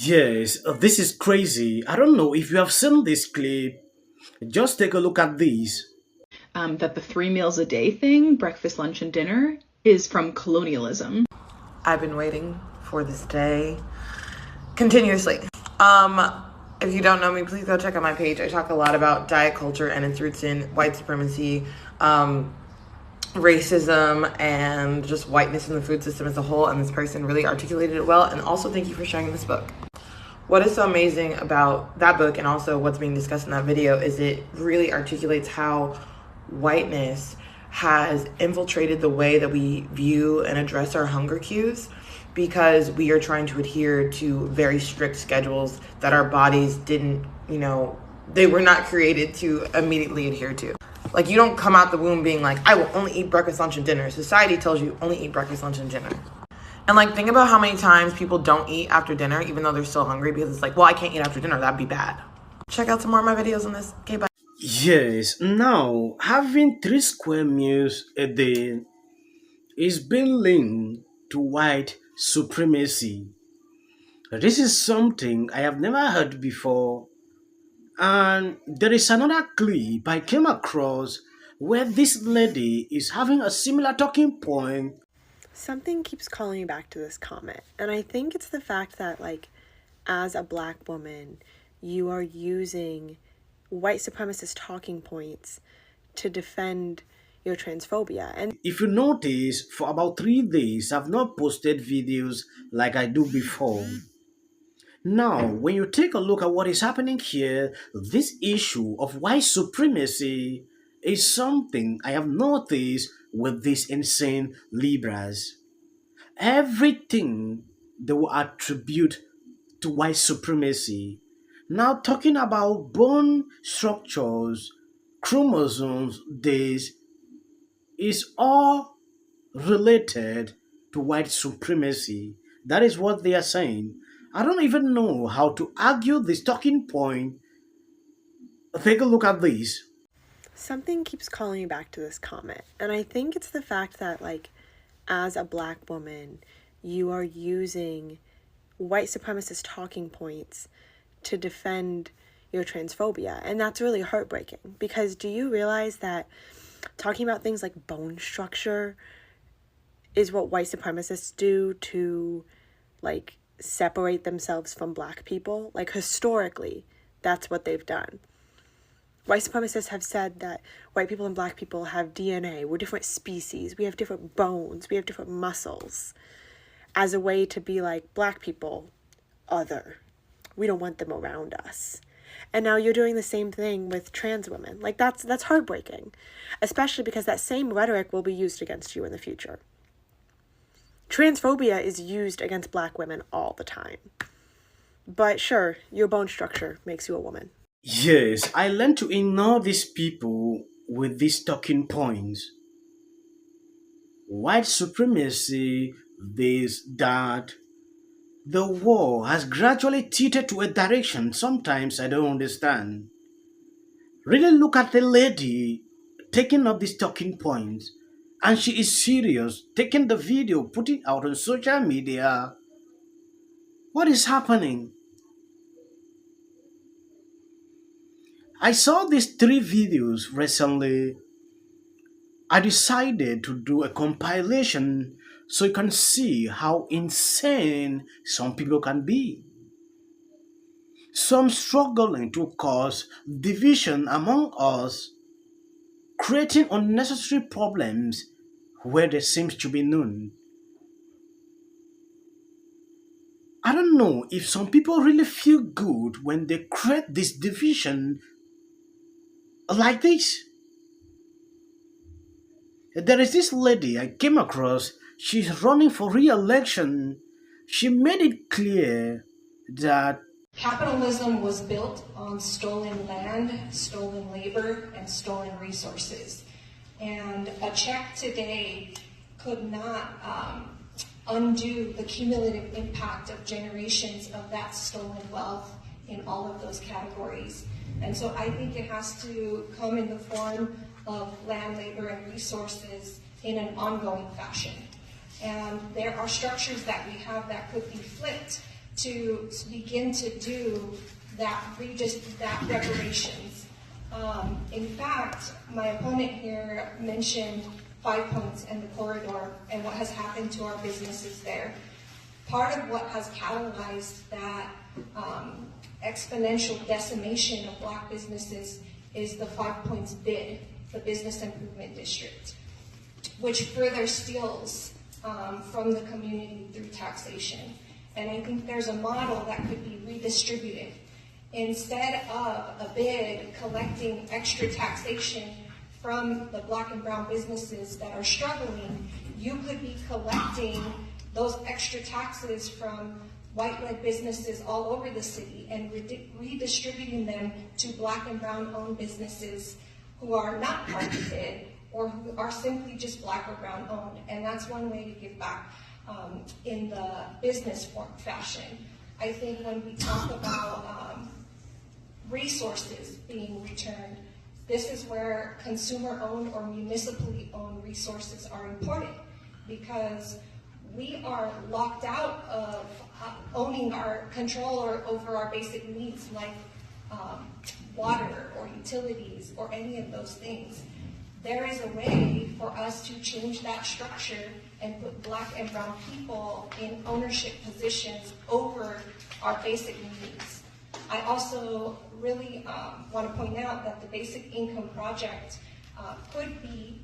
Yes, this is crazy. I don't know if you have seen this clip. Just take a look at this. That the 3 meals a day thing, breakfast, lunch, and dinner, is from colonialism. I've been waiting for this day continuously. If you don't know me, please go check out my page. I talk a lot about diet culture and its roots in white supremacy, racism, and just whiteness in the food system as a whole. And this person really articulated it well. And also, thank you for sharing this book. What is so amazing about that book and also what's being discussed in that video is it really articulates how whiteness has infiltrated the way that we view and address our hunger cues, because we are trying to adhere to very strict schedules that our bodies didn't, they were not created to immediately adhere to. Like, you don't come out the womb being like, I will only eat breakfast, lunch, and dinner. Society tells you only eat breakfast, lunch, and dinner. And like, think about how many times people don't eat after dinner, even though they're still hungry, because it's like, well, I can't eat after dinner. That'd be bad. Check out some more of my videos on this. Okay, bye. Yes, now having 3 square meals a day is being linked to white supremacy. This is something I have never heard before. And there is another clip I came across where this lady is having a similar talking point. Something keeps calling me back to this comment, and I think it's the fact that, like, as a black woman, you are using white supremacist talking points to defend your transphobia. And If you notice, for about 3 days, I've not posted videos like I do before. Now, when you take a look at what is happening here, this issue of white supremacy is something I have noticed with these insane Libras. Everything they will attribute to white supremacy. Now, talking about bone structures, chromosomes, this is all related to white supremacy. That is what they are saying. I don't even know how to argue this talking point. Take a look at this. something keeps calling me back to this comment, and I think it's the fact that, like, as a black woman, you are using white supremacist talking points to defend your transphobia. And that's really heartbreaking, because do you realize that talking about things like bone structure is what white supremacists do to, like, separate themselves from black people? Like, historically, that's what they've done. White supremacists have said that white people and black people have DNA, we're different species, we have different bones, we have different muscles, as a way to be like, black people, other. We don't want them around us. And now you're doing the same thing with trans women. Like, that's heartbreaking, especially because that same rhetoric will be used against you in the future. Transphobia is used against black women all the time. But sure, your bone structure makes you a woman. Yes, I learned to ignore these people with these talking points. White supremacy, this, that. The war has gradually tilted to a direction sometimes I don't understand. Really look at the lady taking up these talking points, and she is serious, taking the video, putting out on social media. What is happening? I saw these 3 videos recently. I decided to do a compilation so you can see how insane some people can be. Some struggling to cause division among us, creating unnecessary problems where there seems to be none. I don't know if some people really feel good when they create this division like this. There is this lady I came across, she's running for re-election. She made it clear that capitalism was built on stolen land, stolen labor, and stolen resources. And a check today could not undo the cumulative impact of generations of that stolen wealth in all of those categories. And so I think it has to come in the form of land, labor, and resources in an ongoing fashion. And there are structures that we have that could be flipped to begin to do that reparations. In fact, my opponent here mentioned 5 Points and the corridor and what has happened to our businesses there. Part of what has catalyzed that exponential decimation of Black businesses is the 5 Points bid, the Business Improvement District, which further steals from the community through taxation. And I think there's a model that could be redistributed. Instead of a bid collecting extra taxation from the Black and brown businesses that are struggling, you could be collecting those extra taxes from white-led businesses all over the city and redistributing them to Black and brown owned businesses who are not part of the bid or who are simply just Black or brown owned. And that's one way to give back in the business form fashion. I think when we talk about resources being returned, this is where consumer-owned or municipally owned resources are important, because we are locked out of owning our control over our basic needs like water or utilities or any of those things. There is a way for us to change that structure and put Black and brown people in ownership positions over our basic needs. I also really want to point out that the Basic Income Project could be,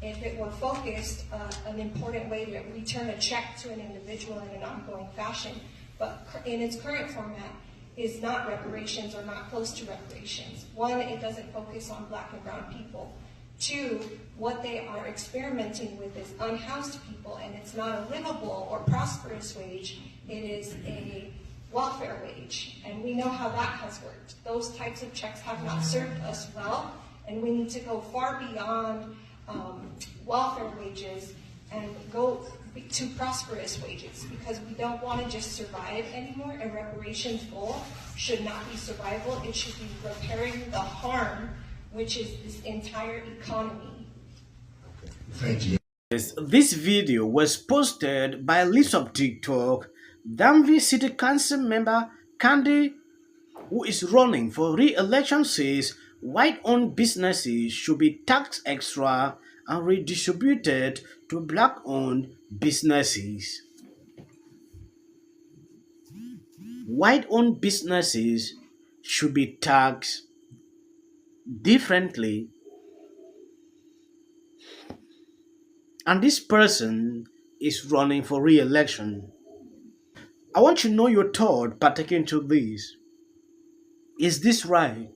if it were focused, an important way to return a check to an individual in an ongoing fashion. But in its current format, is not reparations or not close to reparations. One, it doesn't focus on Black and brown people. Two, what they are experimenting with is unhoused people, and it's not a livable or prosperous wage, it is a welfare wage. And we know how that has worked. Those types of checks have not served us well, and we need to go far beyond welfare wages and go to prosperous wages, because we don't want to just survive anymore, and reparations goal should not be survival, it should be repairing the harm, which is this entire economy. Thank you. This video was posted by Lips of TikTok, Danville City Council member Candy, who is running for re-election, says white-owned businesses should be taxed extra and redistributed to Black-owned businesses. White-owned businesses should be taxed differently, and this person is running for re-election. I want you to know your thought pertaining to this. Is this right?